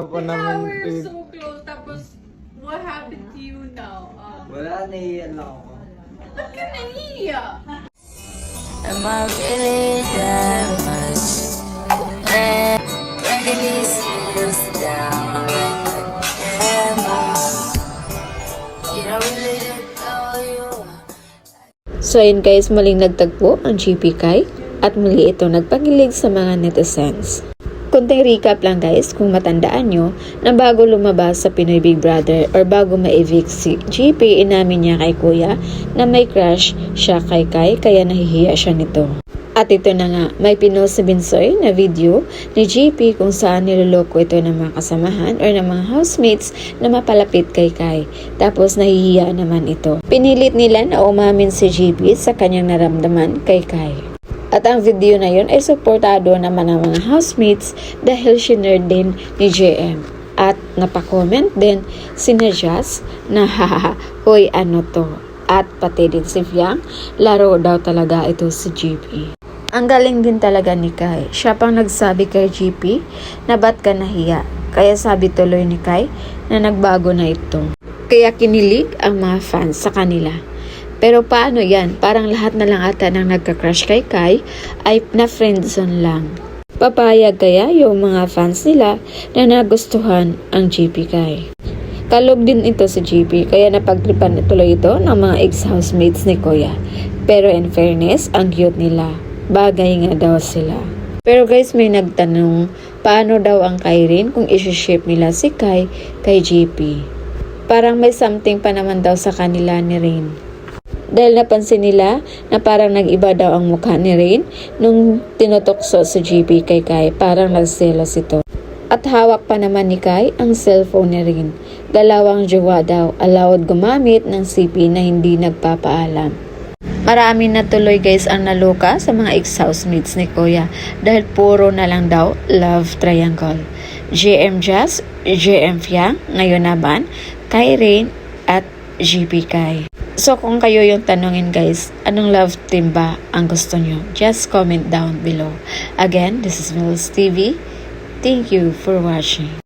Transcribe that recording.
Pa Now naman, we're babe. so close. Tapos, what happened to you now? Wala, naiiyan lang ako. Ba't ka naiiyak? Am I really that much? Breaking these feels down like a hammer. You don't really know you. So ayun guys, muling nagtagpo ang GP Kai at muli ito nagpagilig sa mga netizens. Kunting recap lang guys, kung matandaan nyo na bago lumabas sa Pinoy Big Brother or bago ma-evict si GP, inamin niya kay kuya na may crush siya kay Kai kaya nahihiya siya nito. At ito na nga, may pinost si Binsoy na video ni GP kung saan niloloko ito ng mga kasamahan or ng mga housemates na mapalapit kay Kai. Tapos nahihiya naman ito. Pinilit nila na umamin si GP sa kanyang naramdaman kay Kai. At ang video na yun ay suportado naman ng mga housemates dahil shinare din ni JM. At napakomment din si Najaz na hahaha, hoy ano to. At pati din si Fiang, laro daw talaga ito si GP. Ang galing din talaga ni Kai. Siya pang nagsabi kay GP na ba't ka nahiya. Kaya sabi tuloy ni Kai na nagbago na ito. Kaya kinilig ang mga fans sa kanila. Pero paano yan? Parang lahat na lang ata ng nagka-crush kay Kai ay na-friendzone lang. Papayag kaya yung mga fans nila na nagustuhan ang GP Kai. Kalog din ito si GP kaya napagtripan na tuloy ito ng mga ex-housemates ni Kuya. Pero in fairness, ang cute nila. Bagay nga daw sila. Pero guys, may nagtanong, paano daw ang Kairin kung isi-ship nila si Kai kay GP? Parang may something pa naman daw sa kanila ni Rain. Dahil napansin nila na parang nag-iba daw ang mukha ni Rain nung tinutokso si GP kay Kai, parang nagselos ito. At hawak pa naman ni Kai ang cellphone ni Rain. Dalawang jowa daw allowed gumamit ng CP na hindi nagpapaalam. Marami na tuloy guys ang naluka sa mga ex-housemates ni Kuya dahil puro na lang daw love triangle. JM Jazz, JM Fiang, ngayon naman, Kai Rain at GP Kai. So kung kayo yung tanongin guys, anong love team ba ang gusto nyo? Just comment down below. Again, this is Mills TV. Thank you for watching.